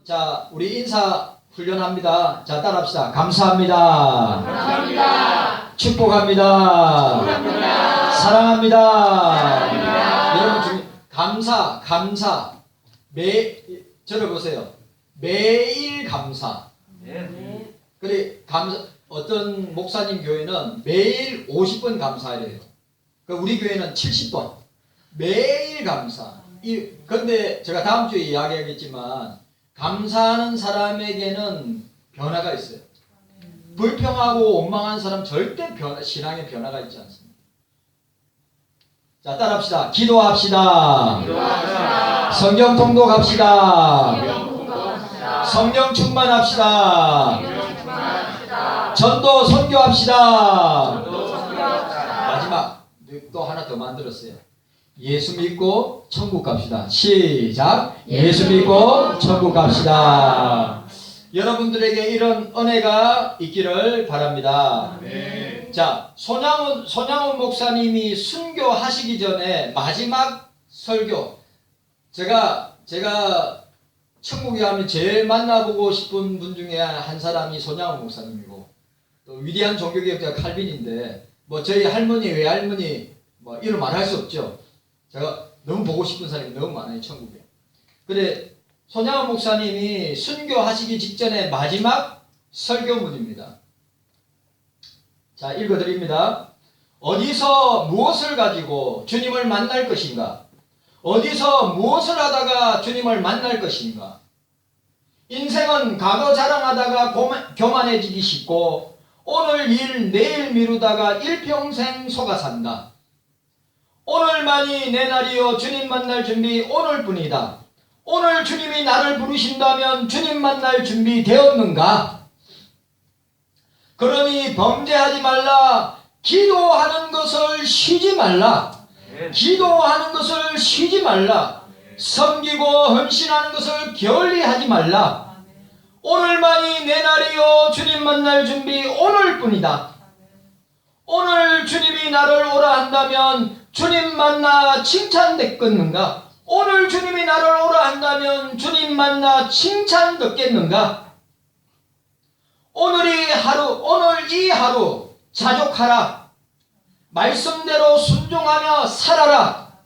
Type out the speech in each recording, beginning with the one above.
자, 우리 인사 훈련합니다. 자, 따라합시다. 감사합니다. 감사합니다. 축복합니다. 축복합니다. 사랑합니다. 여러분, 감사. 저를 보세요. 매일 감사. 그래, 어떤 목사님 교회는 매일 50번 감사해요. 우리 교회는 70번. 매일 감사. 그런데 제가 다음 주에 이야기하겠지만, 감사하는 사람에게는 변화가 있어요. 불평하고 원망한 사람 절대 신앙에 변화가 있지 않습니다. 자, 따라합시다. 기도합시다. 성경 통독합시다. 성령 충만합시다. 전도 선교합시다. 마지막 또 하나 더 만들었어요. 예수 믿고 천국 갑시다. 시작. 예수 믿고 천국 갑시다. 여러분들에게 이런 은혜가 있기를 바랍니다. 네. 자, 손양훈 목사님이 순교하시기 전에 마지막 설교. 제가 천국에 가면 제일 만나보고 싶은 분 중에 한 사람이 손양훈 목사님이고, 또 위대한 종교개혁자 칼빈인데, 저희 할머니, 외할머니, 이런 말 할 수 없죠. 제가 너무 보고 싶은 사람이 너무 많아요, 천국에. 그래, 손양훈 목사님이 순교하시기 직전에 마지막 설교문입니다. 자, 읽어드립니다. 어디서 무엇을 가지고 주님을 만날 것인가? 어디서 무엇을 하다가 주님을 만날 것인가? 인생은 과거 자랑하다가 교만해지기 쉽고, 오늘 일 내일 미루다가 일평생 속아 산다. 오늘만이 내 날이요, 주님 만날 준비 오늘뿐이다. 오늘 주님이 나를 부르신다면 주님 만날 준비 되었는가? 그러니 범죄하지 말라. 기도하는 것을 쉬지 말라. 기도하는 것을 쉬지 말라. 섬기고 헌신하는 것을 게을리하지 말라. 오늘만이 내 날이요, 주님 만날 준비 오늘뿐이다. 오늘 주님이 나를 오라 한다면 주님 만나 칭찬 듣겠는가? 오늘 주님이 나를 오라 한다면 주님 만나 칭찬 듣겠는가? 오늘 이 하루 자족하라. 말씀대로 순종하며 살아라.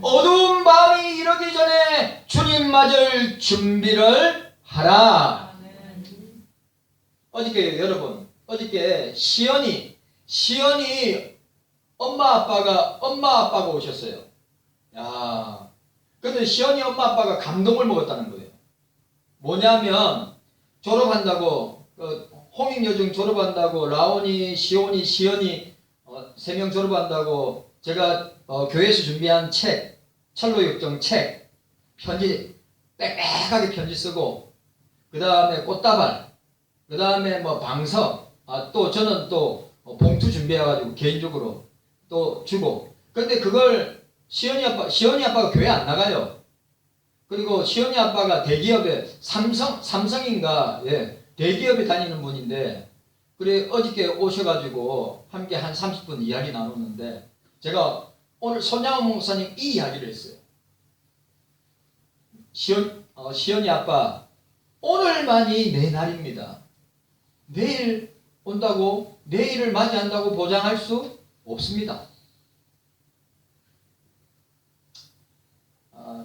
어두운 밤이 이르기 전에 주님 맞을 준비를 하라. 어저께 시연이 엄마 아빠가 오셨어요. 야, 근데 시연이 엄마 아빠가 감동을 먹었다는 거예요. 뭐냐면 졸업한다고, 홍익여중 졸업한다고, 라온이, 시온이, 시연이 3명 졸업한다고 제가 교회에서 준비한 책, 철로역정 책, 편지 빽빽하게 편지 쓰고, 그 다음에 꽃다발, 그 다음에 방석, 또 저는 또 봉투 준비해가지고 개인적으로 또 주고. 근데 그걸 시연이 아빠가 교회 안 나가요. 그리고 시연이 아빠가 대기업에 삼성인가, 대기업에 다니는 분인데, 그래 어저께 오셔가지고 함께 한 30분 이야기 나눴는데, 제가 오늘 손양훈 목사님 이 이야기를 했어요. 시연이 아빠, 오늘만이 내 날입니다. 내일 온다고, 내일을 맞이한다고 보장할 수 없습니다.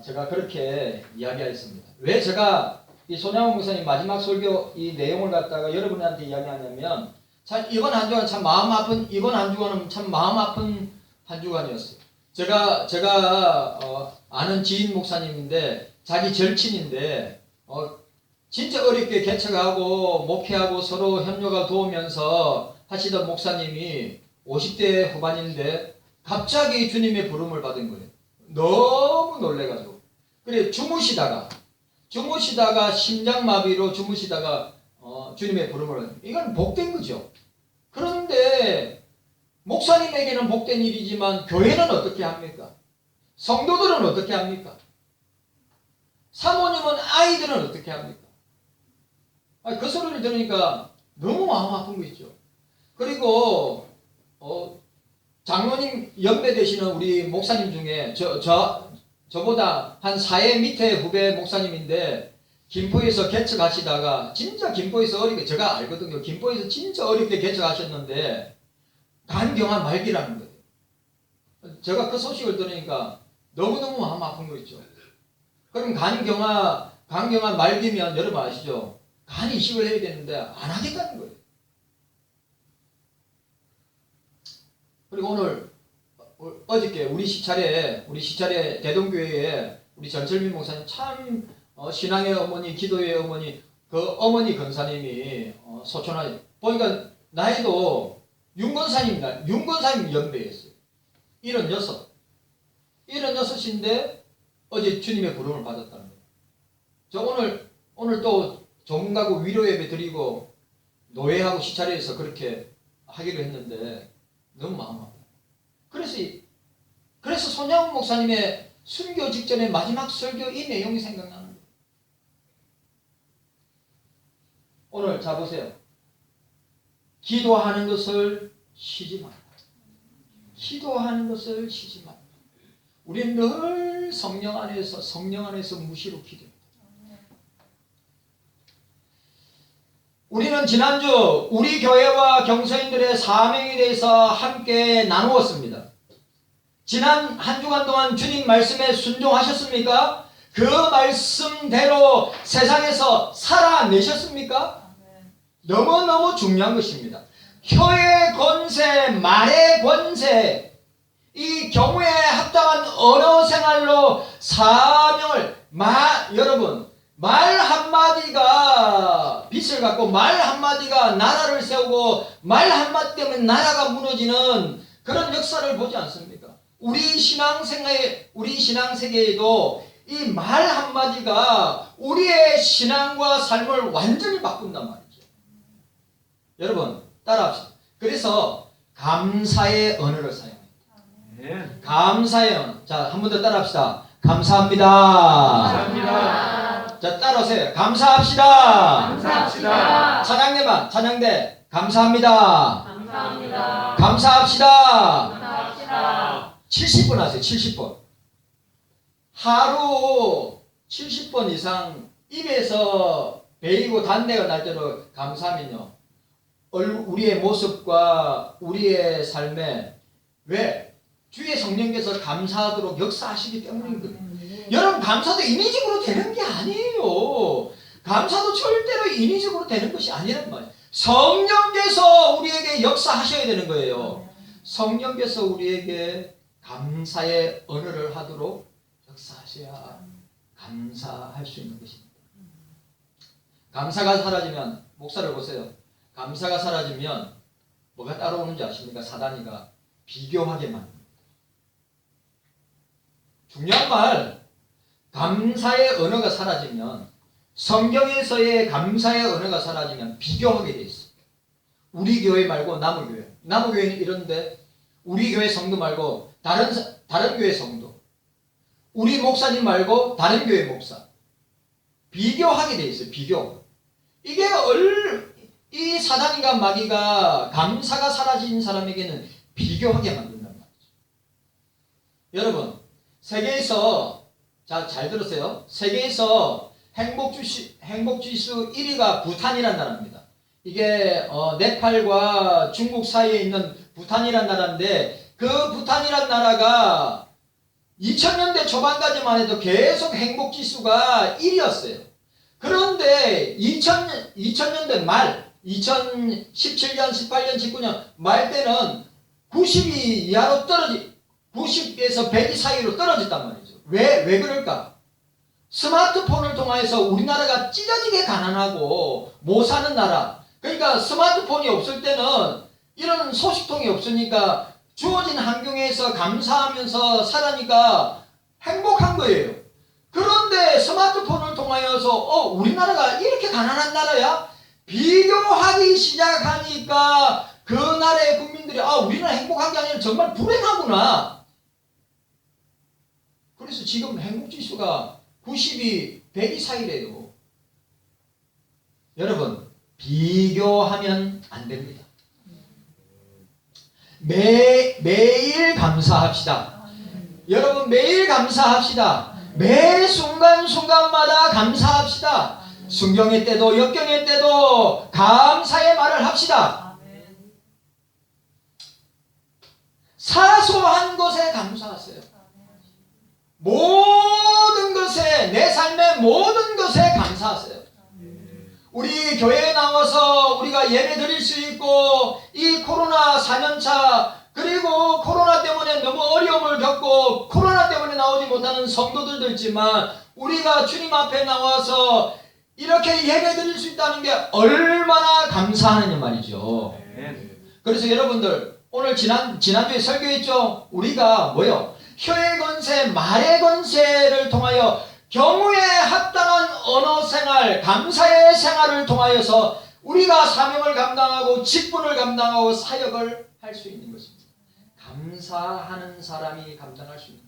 제가 그렇게 이야기하였습니다. 왜 제가 이 손양훈 목사님 마지막 설교 이 내용을 갖다가 여러분한테 이야기하냐면, 참 이번 한 주간 참 마음 아픈, 이번 한 주간은 참 마음 아픈 한 주간이었어요. 제가 아는 지인 목사님인데, 자기 절친인데, 진짜 어렵게 개척하고 목회하고 서로 협력을 도우면서 하시던 목사님이 50대 후반인데 갑자기 주님의 부름을 받은 거예요. 너무 놀래가지고. 그래 주무시다가 심장마비로 주무시다가 주님의 부름을 받은 거예요. 이건 복된 거죠. 그런데 목사님에게는 복된 일이지만 교회는 어떻게 합니까? 성도들은 어떻게 합니까? 사모님은, 아이들은 어떻게 합니까? 그 소리를 들으니까 너무 마음 아픈 거 있죠. 그리고 장로님 연배 되시는 우리 목사님 중에 저보다 한 4회 밑에 후배 목사님인데, 김포에서 개척하시다가 진짜 김포에서 어렵게 제가 알거든요. 김포에서 진짜 어렵게 개척하셨는데 간경화 말기라는 거예요. 제가 그 소식을 들으니까 너무너무 마음 아픈 거 있죠. 그럼 간경화 말기면 여러분 아시죠? 간 이식을 해야 되는데 안 하겠다는 거예요. 그리고 오늘 어저께 우리 시찰에 대동교회에 우리 전철민 목사님 참 신앙의 어머니, 기도의 어머니, 그 어머니 권사님이 소천하게 보니까 나이도 윤권사님 연배였어요. 76인데 어제 주님의 부름을 받았다는 거예요. 저 오늘 또 전문가고 위로 예배 드리고 노예하고 시찰에서 그렇게 하기로 했는데 너무 마음 아파요. 그래서 손양훈 목사님의 순교 직전에 마지막 설교 이 내용이 생각나는 거예요. 오늘 자 보세요. 기도하는 것을 쉬지 말라. 기도하는 것을 쉬지 말라. 우리는 늘 성령 안에서 무시로 기도해요. 우리는 지난주 우리 교회와 경서인들의 사명에 대해서 함께 나누었습니다. 지난 한 주간 동안 주님 말씀에 순종하셨습니까? 그 말씀대로 세상에서 살아내셨습니까? 너무너무 중요한 것입니다. 혀의 권세, 말의 권세, 이 경우에 합당한 언어 생활로 사명을 여러분 말 한마디가 빛을 갖고 말 한마디가 나라를 세우고 말 한마디 때문에 나라가 무너지는 그런 역사를 보지 않습니까? 우리 신앙세계에도 이 말 한마디가 우리의 신앙과 삶을 완전히 바꾼단 말이죠. 여러분 따라합시다. 그래서 감사의 언어를 사용합니다. 감사의 언어. 자, 한 번 더 따라합시다. 감사합니다. 감사합니다. 자, 따라오세요. 감사합시다. 감사합시다. 찬양대 감사합니다. 감사합니다. 감사합시다. 감사합시다. 70번 하세요. 70번. 하루 70번 이상 입에서 베이고 단내가 날 대로 감사하면요. 우리의 모습과 우리의 삶에 왜? 주의 성령께서 감사하도록 역사하시기 때문인 거예요. 여러분 감사도 인위적으로 되는 게 아니에요. 감사도 절대로 인위적으로 되는 것이 아니란 말이에요. 성령께서 우리에게 역사하셔야 되는 거예요. 성령께서 우리에게 감사의 언어를 하도록 역사하셔야 감사할 수 있는 것입니다. 감사가 사라지면 목사를 보세요. 감사가 사라지면 뭐가 따라오는지 아십니까? 사단이가 비교하게 만듭니다. 중요한 말, 감사의 언어가 사라지면 성경에서의 감사의 언어가 사라지면 비교하게 돼 있어요. 우리 교회 말고 남의 교회. 남의 교회는 이런데 우리 교회 성도 말고 다른 교회 성도. 우리 목사님 말고 다른 교회 목사. 비교하게 돼 있어요. 비교. 이게 이 사단과 마귀가 감사가 사라진 사람에게는 비교하게 만든단 말이죠. 여러분 세계에서 잘 들으세요. 세계에서 행복지수 1위가 부탄이란 나라입니다. 이게 네팔과 중국 사이에 있는 부탄이란 나라인데 그 부탄이란 나라가 2000년대 초반까지만 해도 계속 행복지수가 1위였어요. 그런데 2000년대 말 2017년, 18년, 19년 말 때는 90이 이하로 90에서 100이 사이로 떨어졌단 말이죠. 왜 그럴까? 스마트폰을 통해서 우리나라가 찢어지게 가난하고 못 사는 나라. 그러니까 스마트폰이 없을 때는 이런 소식통이 없으니까 주어진 환경에서 감사하면서 살아니까 행복한 거예요. 그런데 스마트폰을 통하여서 우리나라가 이렇게 가난한 나라야? 비교하기 시작하니까 그 나라의 국민들이 우리는 행복한 게 아니라 정말 불행하구나. 그래서 지금 행복지수가 90이 100이 사이래요. 여러분 비교하면 안 됩니다. 매일 감사합시다. 여러분 매일 감사합시다. 매 순간순간마다 감사합시다. 순경의 때도 역경의 때도 감사의 말을 합시다. 사소한 것에 감사하세요. 모든 것에, 내 삶의 모든 것에 감사하세요. 우리 교회에 나와서 우리가 예배 드릴 수 있고, 이 코로나 4년차, 그리고 코로나 때문에 너무 어려움을 겪고 코로나 때문에 나오지 못하는 성도들도 있지만, 우리가 주님 앞에 나와서 이렇게 예배 드릴 수 있다는 게 얼마나 감사하느냐 말이죠. 그래서 여러분들, 오늘 지난주에 설교했죠. 우리가 뭐요? 혀의 건세, 말의 건세를 통하여 경우에 합당한 언어 생활, 감사의 생활을 통하여서 우리가 사명을 감당하고 직분을 감당하고 사역을 할 수 있는 것입니다. 감사하는 사람이 감당할 수 있는 거예요.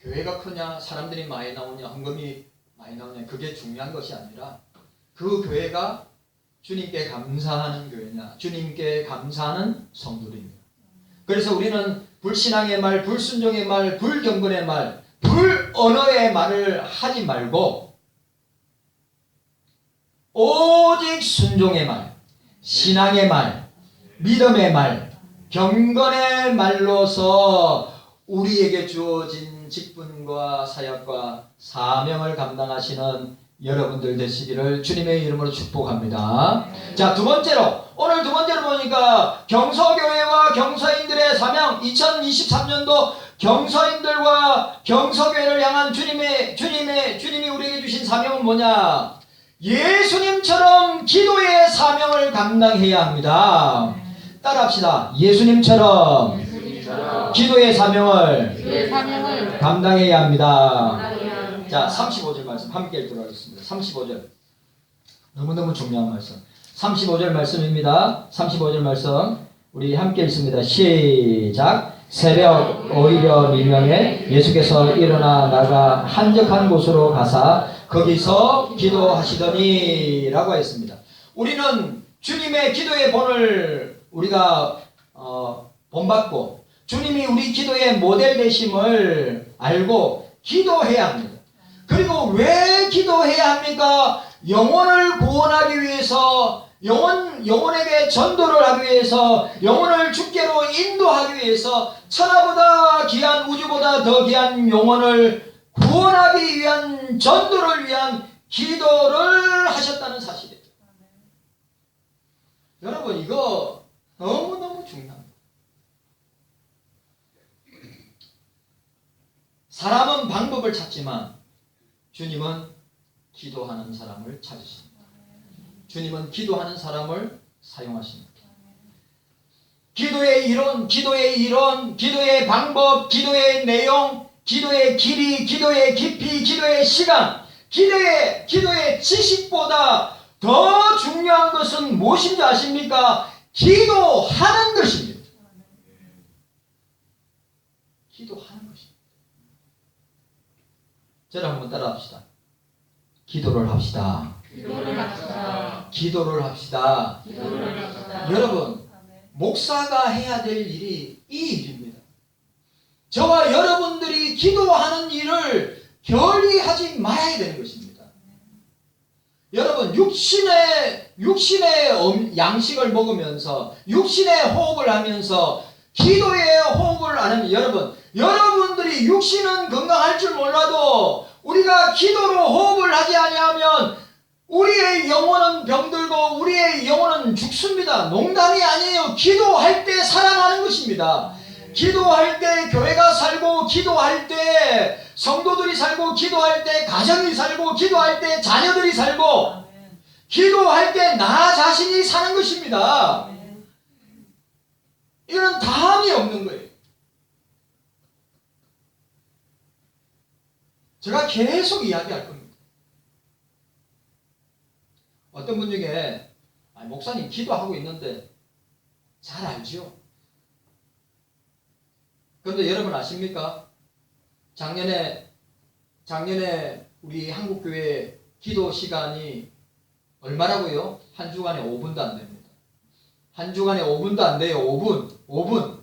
교회가 크냐, 사람들이 많이 나오냐, 헌금이 많이 나오냐, 그게 중요한 것이 아니라 그 교회가 주님께 감사하는 교회냐, 주님께 감사하는 성도들입니다. 그래서 우리는 불신앙의 말, 불순종의 말, 불경건의 말, 불언어의 말을 하지 말고 오직 순종의 말, 신앙의 말, 믿음의 말, 경건의 말로서 우리에게 주어진 직분과 사역과 사명을 감당하시는 여러분들 되시기를 주님의 이름으로 축복합니다. 자, 오늘 두 번째로 보니까 경서교회와 경서인들의 사명, 2023년도 경서인들과 경서교회를 향한 주님이 우리에게 주신 사명은 뭐냐? 예수님처럼 기도의 사명을 감당해야 합니다. 따라합시다. 예수님처럼 기도의 사명을 감당해야 합니다. 자, 35절 말씀 함께 읽도록 하겠습니다. 35절. 너무너무 중요한 말씀. 35절 말씀입니다. 35절 말씀 우리 함께 읽습니다. 시작. 새벽 오히려 미명에 예수께서 일어나 나가 한적한 곳으로 가사 거기서 기도하시더니 라고 했습니다. 우리는 주님의 기도의 본을 우리가 본받고 주님이 우리 기도의 모델 되심을 알고 기도해야 합니다. 그리고 왜 기도해야 합니까? 영혼을 구원하기 위해서, 영혼에게 전도를 하기 위해서, 영혼을 주께로 인도하기 위해서, 천하보다 귀한, 우주보다 더 귀한 영혼을 구원하기 위한, 전도를 위한 기도를 하셨다는 사실이죠. 여러분, 이거 너무너무 중요합니다. 사람은 방법을 찾지만 주님은 기도하는 사람을 찾으십니다. 주님은 기도하는 사람을 사용하십니다. 기도의 이론, 기도의 방법, 기도의 내용, 기도의 길이, 기도의 깊이, 기도의 시간, 기도의 지식보다 더 중요한 것은 무엇인지 아십니까? 기도하는 것입니다. 기도하는 것입니다. 저를 한번 따라합시다. 기도를 합시다. 기도를 합시다. 여러분, 목사가 해야 될 일이 이 일입니다. 저와 여러분들이 기도하는 일을 결리하지 말아야 되는 것입니다. 여러분, 육신의 양식을 먹으면서 육신의 호흡을 하면서 기도의 호흡을 안 하면 여러분들이 육신은 건강할 줄 몰라도 우리가 기도로 호흡을 하지 아니하면 우리의 영혼은 병들고 우리의 영혼은 죽습니다. 농담이 아니에요. 기도할 때 살아나는 것입니다. 기도할 때 교회가 살고, 기도할 때 성도들이 살고, 기도할 때 가정이 살고, 기도할 때 자녀들이 살고, 기도할 때 나 자신이 사는 것입니다. 이건 다함이 없는 거예요. 제가 계속 이야기할 겁니다. 어떤 분 중에 목사님 기도하고 있는데 잘 알죠? 그런데 여러분 아십니까? 작년에 우리 한국교회 기도 시간이 얼마라고요? 한 주간에 5분도 안 됩니다. 한 주간에 5분도 안 돼요. 5분.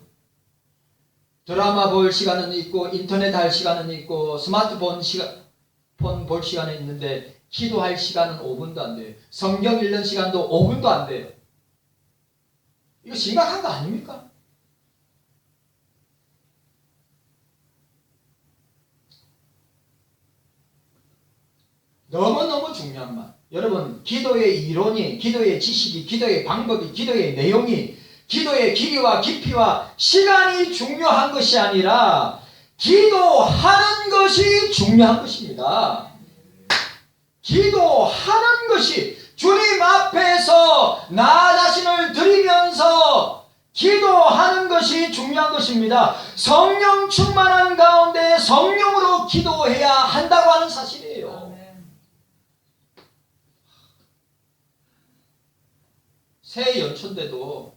드라마 볼 시간은 있고, 인터넷 할 시간은 있고, 스마트폰 시간, 폰 볼 시간에 있는데 기도할 시간은 5분도 안 돼요. 성경 읽는 시간도 5분도 안 돼요. 이거 심각한 거 아닙니까? 너무너무 중요한 말. 여러분, 기도의 이론이, 기도의 지식이, 기도의 방법이, 기도의 내용이, 기도의 길이와 깊이와 시간이 중요한 것이 아니라 기도하는 것이 중요한 것입니다. 기도하는 것이 주님 앞에서 나 자신을 드리면서 기도하는 것이 중요한 것입니다. 성령 충만한 가운데 성령으로 기도해야 한다고 하는 사실이에요. 새해 연초인데도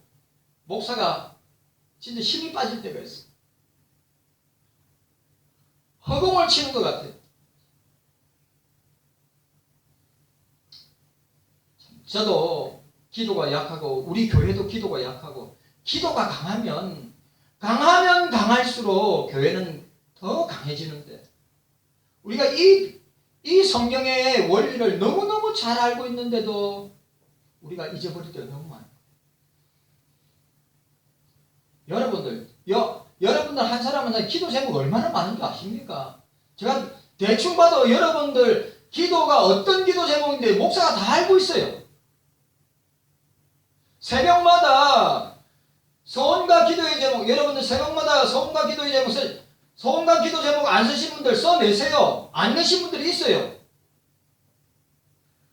목사가 진짜 힘이 빠질 때가 있어요. 허공을 치는 것 같아요. 저도 기도가 약하고 우리 교회도 기도가 약하고 기도가 강하면 강할수록 교회는 더 강해지는데 우리가 이 성경의 원리를 너무너무 잘 알고 있는데도 우리가 잊어버릴 때가 너무 많아요. 여러분들 한 사람은 기도 제목 얼마나 많은지 아십니까? 제가 대충 봐도 여러분들 기도가 어떤 기도 제목인데 목사가 다 알고 있어요. 새벽마다 소원과 기도의 제목, 여러분들 새벽마다 소원과 기도의 제목, 소원과 기도 제목 안 쓰신 분들 써내세요. 안 내신 분들이 있어요.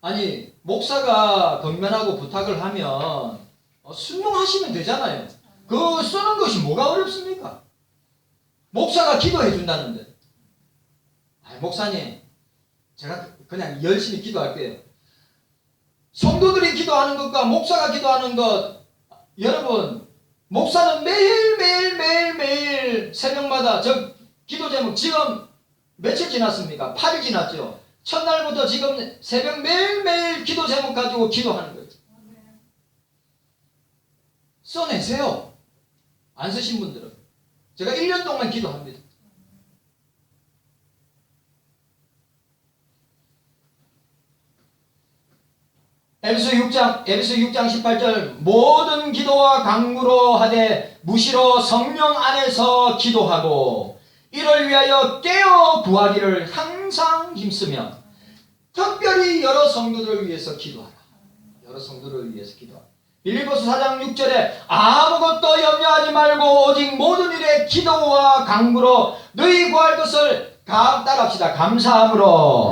아니, 목사가 건면하고 부탁을 하면 순종하시면 되잖아요. 그 쓰는 것이 뭐가 어렵습니까? 목사가 기도해 준다는데. 목사님, 제가 그냥 열심히 기도할게요. 성도들이 기도하는 것과 목사가 기도하는 것, 여러분, 목사는 매일 새벽마다 저 기도 제목 지금 며칠 지났습니까? 8일 지났죠. 첫날부터 지금 새벽 매일 기도 제목 가지고 기도하는 거예요. 써내세요. 안 쓰신 분들은. 제가 1년 동안 기도합니다. 에베소 6장 18절 모든 기도와 간구로 하되 무시로 성령 안에서 기도하고 이를 위하여 깨어 구하기를 항상 힘쓰며 특별히 여러 성도들을 위해서 기도하라. 여러 성도들을 위해서 기도하라. 빌립보서 4장 6절에 아무것도 염려하지 말고 오직 모든 일에 기도와 간구로 너희 구할 것을 따라합시다. 감사함으로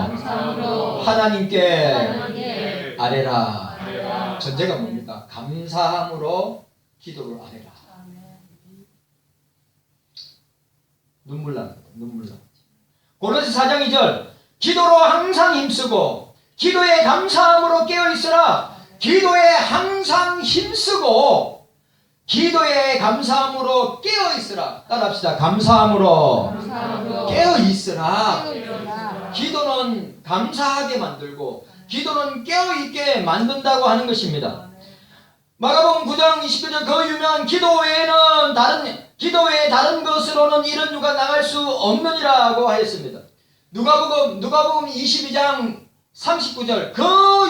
하나님께 아뢰라. 전제가 뭡니까? 감사함으로 기도를 아뢰라. 눈물 납니다. 고린도서 4장 2절 기도로 항상 힘쓰고 기도에 감사함으로 깨어있으라. 기도에 항상 힘쓰고 기도에 감사함으로 깨어있으라. 따라합시다. 감사함으로 깨어있으라. 기도는 감사하게 만들고 기도는 깨어있게 만든다고 하는 것입니다. 마가복음 9장 29절 그 유명한 기도 외에 다른 것으로는 이런 누가 나갈 수 없느니라고 하였습니다. 누가복음 22장 39절 그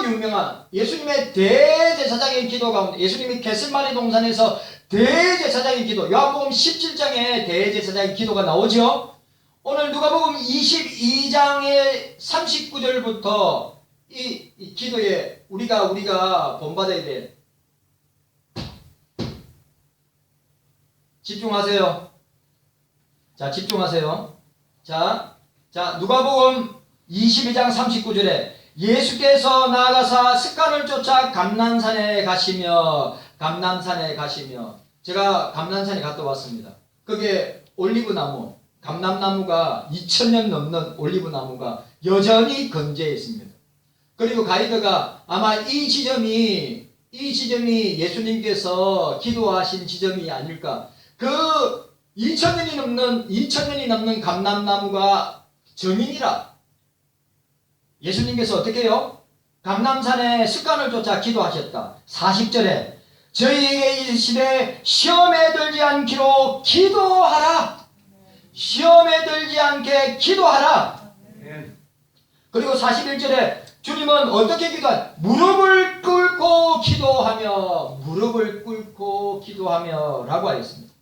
유명한 예수님의 대제사장의 기도 가운데 예수님이 겟세마네 동산에서 대제사장의 기도 요한복음 17장에 대제사장의 기도가 나오죠. 오늘 누가복음 22장의 39절부터 이 기도에 우리가 본받아야 돼. 집중하세요. 자, 집중하세요. 자, 누가복음 22장 39절에 예수께서 나아가사 습관을 쫓아 감난산에 가시며 제가 감난산에 갔다 왔습니다. 그게 올리브나무, 감람나무가 2000년 넘는 올리브나무가 여전히 건재해 있습니다. 그리고 가이드가 아마 이 지점이 예수님께서 기도하신 지점이 아닐까. 그 2000년이 넘는 감람나무가 정인이라. 예수님께서 어떻게 해요? 감람산에 습관을 쫓아 기도하셨다. 40절에 저희에게 이르시되 시험에 들지 않기로 기도하라. 시험에 들지 않게 기도하라. 그리고 41절에 주님은 어떻게 기도한? 무릎을 꿇고 기도하며 무릎을 꿇고 기도하며 라고 하였습니다.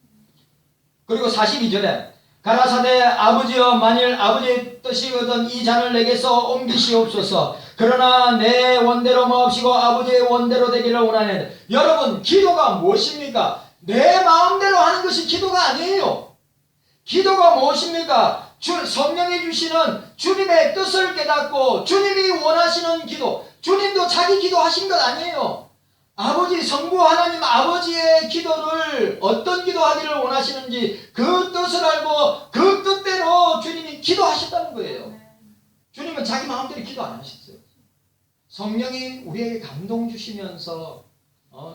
그리고 42절에 가라사대 아버지여 만일 아버지의 뜻이거든 이 잔을 내게서 옮기시옵소서. 그러나 내 원대로 마옵시고 아버지의 원대로 되기를 원하네. 여러분 기도가 무엇입니까? 내 마음대로 하는 것이 기도가 아니에요. 기도가 무엇입니까? 성령이 주시는 주님의 뜻을 깨닫고 주님이 원하시는 기도. 주님도 자기 기도하신 것 아니에요. 아버지 성부 하나님 아버지의 기도를 어떤 기도하기를 원하시는지 그 뜻을 알고 그 뜻대로 주님이 기도하셨다는 거예요. 주님은 자기 마음대로 기도 안 하셨어요. 성령이 우리에게 감동 주시면서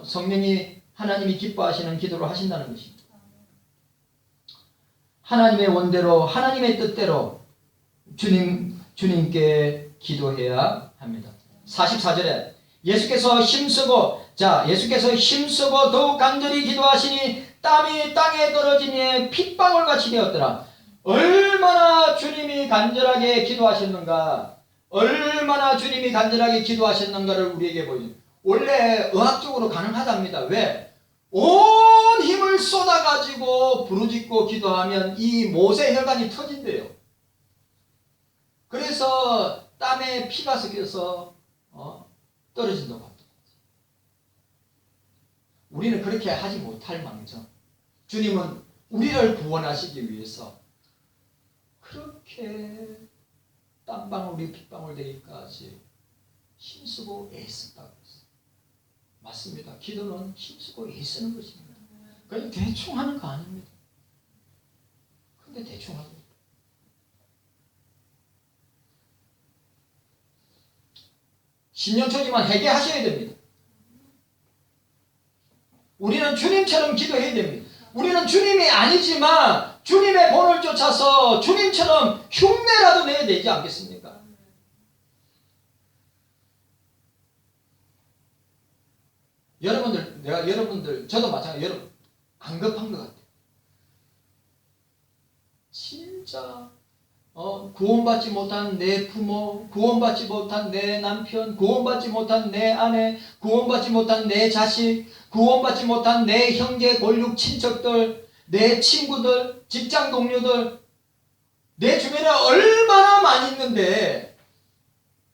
성령이 하나님이 기뻐하시는 기도를 하신다는 것입니다. 하나님의 원대로 하나님의 뜻대로 주님께 기도해야 합니다. 44절에 예수께서 힘쓰고 더욱 간절히 기도하시니 땀이 땅에 떨어지니 핏방울같이 되었더라. 얼마나 주님이 간절하게 기도하셨는가, 얼마나 주님이 간절하게 기도하셨는가를 우리에게 보여줍니다. 원래 의학적으로 가능하답니다. 왜? 온 힘을 쏟아가지고 부르짖고 기도하면 이 모세혈관이 터진대요. 그래서 땀에 피가 섞여서 떨어진다고 합니다. 우리는 그렇게 하지 못할 망정 주님은 우리를 구원하시기 위해서 그렇게 땀방울이 핏방울 되기까지 힘쓰고 애쓰다고 했어요. 맞습니다. 기도는 힘쓰고 애쓰는 것입니다. 그냥 대충 하는 거 아닙니다. 근데 대충 하고 10년 초지만 회개하셔야 됩니다. 우리는 주님처럼 기도해야 됩니다. 우리는 주님이 아니지만 주님의 본을 쫓아서 주님처럼 흉내라도 내야 되지 않겠습니까? 여러분들 저도 마찬가지. 여러분 안 급한 것 같아요. 진짜 구원받지 못한 내 부모, 구원받지 못한 내 남편, 구원받지 못한 내 아내, 구원받지 못한 내 자식, 구원받지 못한 내 형제, 골육, 친척들, 내 친구들, 직장 동료들, 내 주변에 얼마나 많이 있는데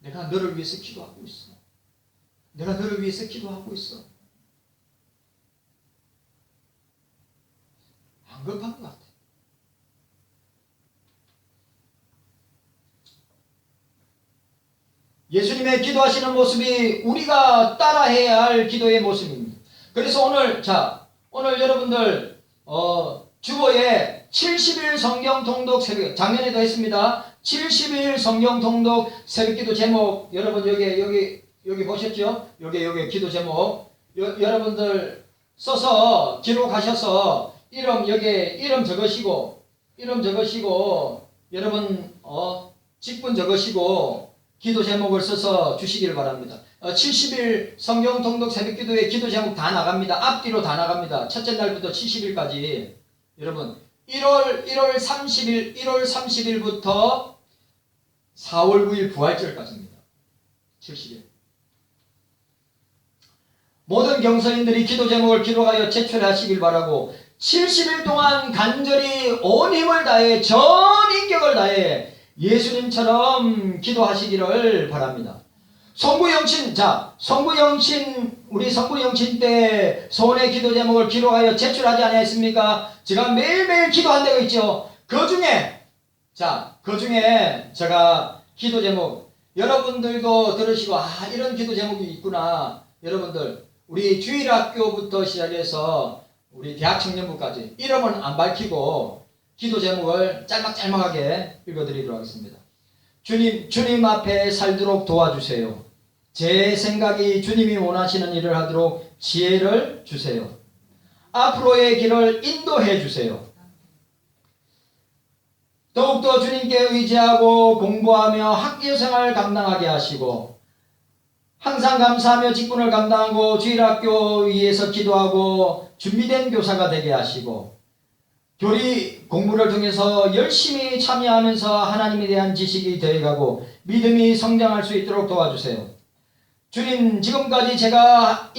내가 너를 위해서 기도하고 있어. 내가 너를 위해서 기도하고 있어. 안 급한 것 같아. 예수님의 기도하시는 모습이 우리가 따라해야 할 기도의 모습입니다. 그래서 오늘 여러분들 주보에 70일 성경 통독 새벽, 작년에도 했습니다. 70일 성경 통독 새벽기도 제목 여러분 여기 보셨죠? 여기 기도 제목 여러분들 써서 기록하셔서 이름 적으시고 여러분 직분 적으시고 기도 제목을 써서 주시기를 바랍니다. 70일 성경 통독 새벽기도의 기도 제목 다 나갑니다. 앞뒤로 다 나갑니다. 첫째 날부터 70일까지 여러분 1월 30일부터 4월 9일 부활절까지입니다. 70일. 모든 경서인들이 기도 제목을 기록하여 제출하시길 바라고 70일 동안 간절히 온 힘을 다해 전 인격을 다해 예수님처럼 기도하시기를 바랍니다. 우리 성부영신 때 소원의 기도 제목을 기록하여 제출하지 않았습니까? 제가 매일매일 기도한 데가 있죠. 그 중에 제가 기도 제목 여러분들도 들으시고 이런 기도 제목이 있구나. 여러분들 우리 주일학교부터 시작해서 우리 대학청년부까지 이름은 안 밝히고 기도 제목을 짤막짤막하게 읽어드리도록 하겠습니다. 주님 앞에 살도록 도와주세요. 제 생각이 주님이 원하시는 일을 하도록 지혜를 주세요. 앞으로의 길을 인도해 주세요. 더욱더 주님께 의지하고 공부하며 학교생활을 감당하게 하시고 항상 감사하며 직분을 감당하고 주일학교 위에서 기도하고 준비된 교사가 되게 하시고 교리 공부를 통해서 열심히 참여하면서 하나님에 대한 지식이 되어가고 믿음이 성장할 수 있도록 도와주세요. 주님, 지금까지 제가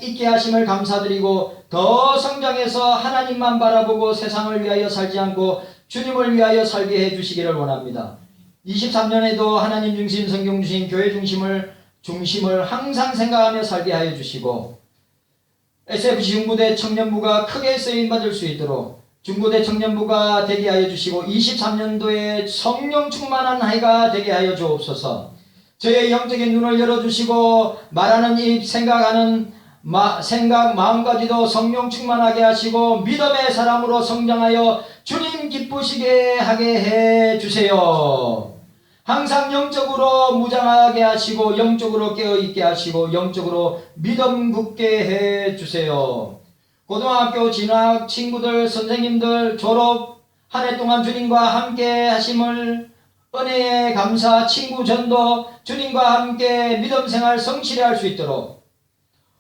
있게 하심을 감사드리고 더 성장해서 하나님만 바라보고 세상을 위하여 살지 않고 주님을 위하여 살게 해주시기를 원합니다. 23년에도 하나님 중심, 성경 중심, 교회 중심을 항상 생각하며 살게 하여 주시고 SFC 중부대 청년부가 크게 쓰임받을 수 있도록 중부대 청년부가 되게 하여 주시고 23년도에 성령 충만한 해가 되게 하여 주옵소서. 저의 영적인 눈을 열어주시고 말하는 입, 생각하는 생각, 마음까지도 성령 충만하게 하시고 믿음의 사람으로 성장하여 주님 기쁘시게 하게 해주세요. 항상 영적으로 무장하게 하시고 영적으로 깨어있게 하시고 영적으로 믿음 굳게 해주세요. 고등학교 진학 친구들, 선생님들 졸업 한 해 동안 주님과 함께 하심을 은혜에 감사, 친구 전도 주님과 함께 믿음 생활 성실히 할 수 있도록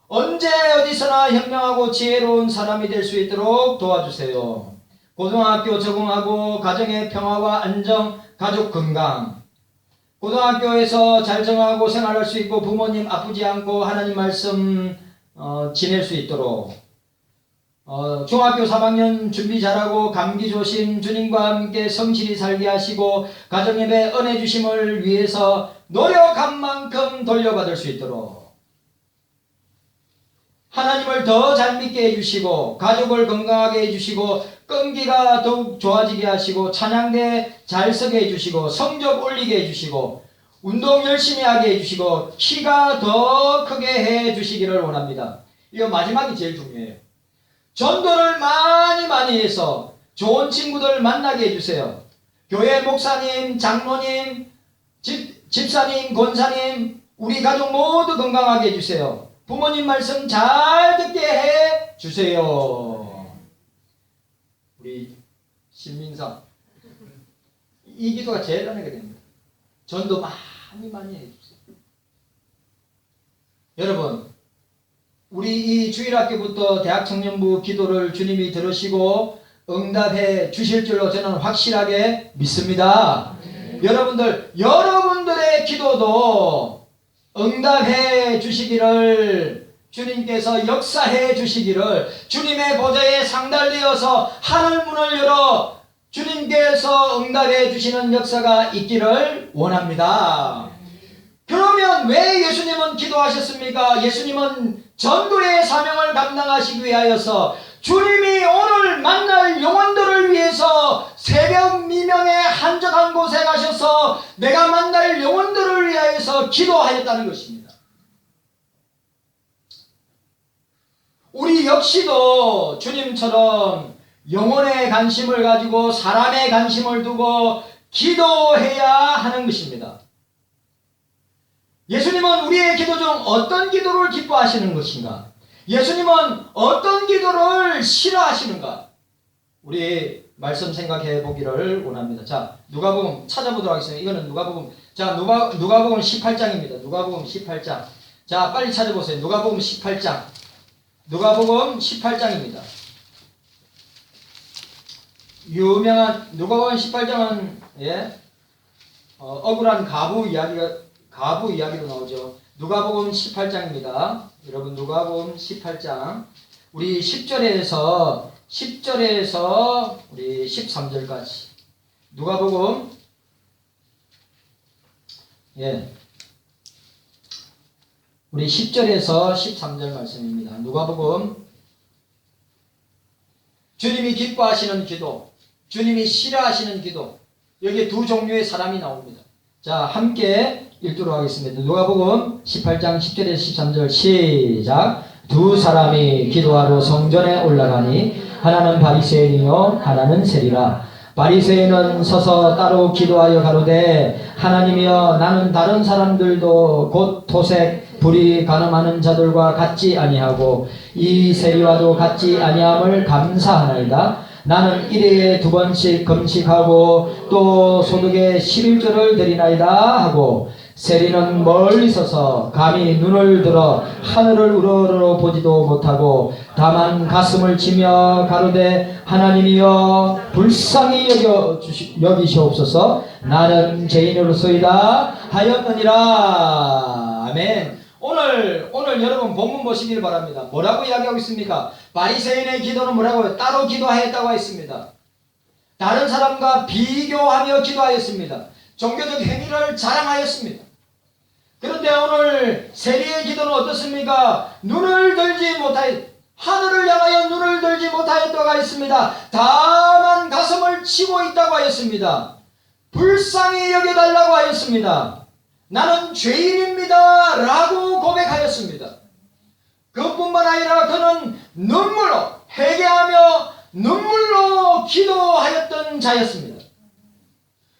언제 어디서나 현명하고 지혜로운 사람이 될 수 있도록 도와주세요. 고등학교 적응하고 가정의 평화와 안정, 가족 건강, 고등학교에서 잘 정하고 생활할 수 있고 부모님 아프지 않고 하나님 말씀 지낼 수 있도록 중학교 3학년 준비 잘하고 감기 조심 주님과 함께 성실히 살게 하시고 가정예배 은혜 주심을 위해서 노력한 만큼 돌려받을 수 있도록 하나님을 더 잘 믿게 해주시고 가족을 건강하게 해주시고 끈기가 더욱 좋아지게 하시고 찬양대 잘 서게 해주시고 성적 올리게 해주시고 운동 열심히 하게 해주시고 키가 더 크게 해주시기를 원합니다. 이거 마지막이 제일 중요해요. 전도를 많이 해서 좋은 친구들 만나게 해주세요. 교회 목사님, 장로님, 집사님, 권사님, 우리 가족 모두 건강하게 해주세요. 부모님 말씀 잘 듣게 해주세요. 우리 신민상 이 기도가 제일 하게 됩니다. 전도 많이 해주세요. 여러분, 우리 이 주일학교부터 대학청년부 기도를 주님이 들으시고 응답해 주실 줄로 저는 확실하게 믿습니다. 여러분들의 기도도 응답해 주시기를 주님께서 역사해 주시기를 주님의 보좌에 상달되어서 하늘 문을 열어 주님께서 응답해 주시는 역사가 있기를 원합니다. 그러면 왜 예수님은 기도하셨습니까? 예수님은 전도의 사명을 감당하시기 위하여서 주님이 오늘 만날 영혼들을 위해서 새벽 미명에 한적한 곳에 가셔서 내가 만날 영혼들을 위하여서 기도하였다는 것입니다. 우리 역시도 주님처럼 영혼의 관심을 가지고 사람의 관심을 두고 기도해야 하는 것입니다. 예수님은 우리의 기도 중 어떤 기도를 기뻐하시는 것인가? 예수님은 어떤 기도를 싫어하시는가? 우리 말씀 생각해 보기를 원합니다. 자, 누가복음 찾아보도록 하겠습니다. 이거는 누가복음. 자, 누가복음 18장입니다. 누가복음 18장. 자, 빨리 찾아보세요. 누가복음 18장. 누가복음 18장입니다. 유명한 누가복음 18장은 억울한 가부 이야기로 나오죠. 누가복음 18장입니다. 여러분 누가복음 18장 우리 10절에서 우리 13절까지 누가복음 우리 10절에서 13절 말씀입니다. 누가복음 주님이 기뻐하시는 기도, 주님이 싫어하시는 기도, 여기 두 종류의 사람이 나옵니다. 자, 함께 읽도록 하겠습니다. 누가복음 18장 10절에서 13절 시작. 두 사람이 기도하러 성전에 올라가니 하나는 바리새인이요 하나는 세리라. 바리새인은 서서 따로 기도하여 가로되 하나님이여 나는 다른 사람들도 곧 토색 불이 간음하는 자들과 같지 아니하고 이 세리와도 같지 아니함을 감사하나이다. 나는 일회에 2번씩 금식하고 또 소득의 11조를 드리나이다 하고 세리는 멀리 서서 감히 눈을 들어 하늘을 우러러 보지도 못하고 다만 가슴을 치며 가로되 하나님이여 불쌍히 여기시옵소서 나는 죄인으로소이다 하였느니라. 아멘. 오늘 여러분 본문 보시길 바랍니다. 뭐라고 이야기하고 있습니까? 바리새인의 기도는 뭐라고요? 따로 기도하였다고 했습니다. 다른 사람과 비교하며 기도하였습니다. 종교적 행위를 자랑하였습니다. 그런데 오늘 세리의 기도는 어떻습니까? 눈을 들지 못하였, 하늘을 향하여 눈을 들지 못하였다고 하였습니다. 다만 가슴을 치고 있다고 하였습니다. 불쌍히 여겨달라고 하였습니다. 나는 죄인입니다 라고 고백하였습니다. 그뿐만 아니라 그는 눈물로 회개하며 눈물로 기도하였던 자였습니다.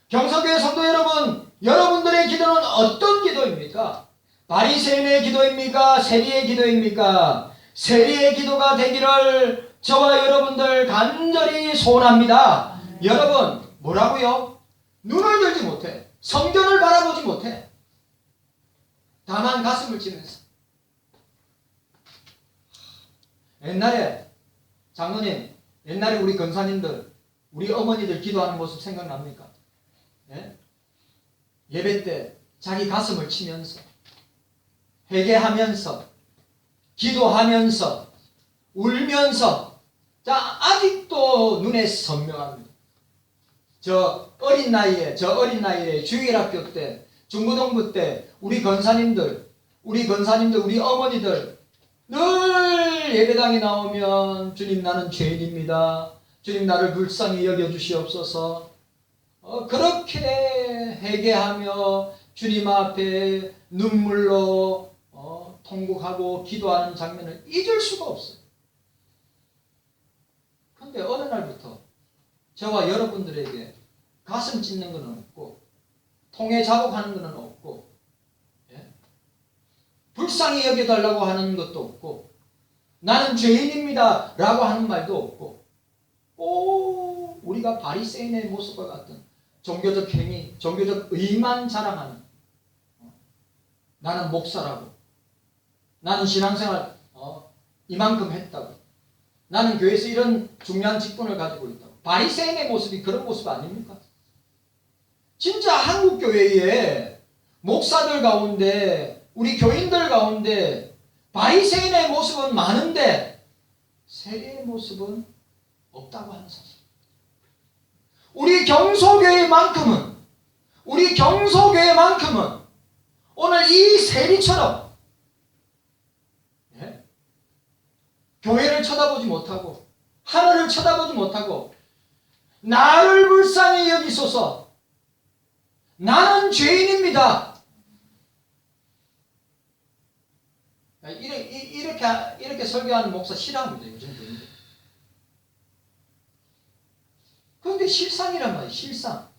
경성교회 성도 여러분, 여러분들의 기도는 어떤 기도입니까? 바리새인의 기도입니까? 세리의 기도입니까? 세리의 기도가 되기를 저와 여러분들 간절히 소원합니다. 여러분, 뭐라고요? 눈을 들지 못해. 성전을 바라보지 못해. 다만 가슴을 치면서. 옛날에 장로님, 옛날에 우리 권사님들, 우리 어머니들 기도하는 모습 생각납니까? 예? 예배 때 자기 가슴을 치면서 회개하면서 기도하면서 울면서 자 아직도 눈에 선명합니다. 저 어린 나이에 주일학교 때 중고등부 때 우리 권사님들 우리 어머니들 늘 예배당에 나오면 주님 나는 죄인입니다. 주님 나를 불쌍히 여겨주시옵소서. 그렇게 회개하며 주님 앞에 눈물로 통곡하고 기도하는 장면을 잊을 수가 없어요. 그런데 어느 날부터 저와 여러분들에게 가슴 찢는 것은 없고 통에 자복하는 것은 없고 불쌍히 여겨달라고 하는 것도 없고 나는 죄인입니다 라고 하는 말도 없고 우리가 바리새인의 모습과 같은 종교적 행위, 종교적 의만 자랑하는 나는 목사라고 나는 신앙생활 이만큼 했다고 나는 교회에서 이런 중요한 직분을 가지고 있다고 바리새인의 모습이 그런 모습 아닙니까? 진짜 한국 교회에 목사들 가운데 우리 교인들 가운데 바리새인의 모습은 많은데 세리의 모습은 없다고 하는 사실. 우리 경소교회만큼은 오늘 이 세리처럼 교회를 쳐다보지 못하고 하늘을 쳐다보지 못하고 나를 불쌍히 여기소서 나는 죄인입니다. 이렇게 설교하는 목사 싫어합니다. 요즘 교인들. 그런데 실상이란 말이에요. 실상.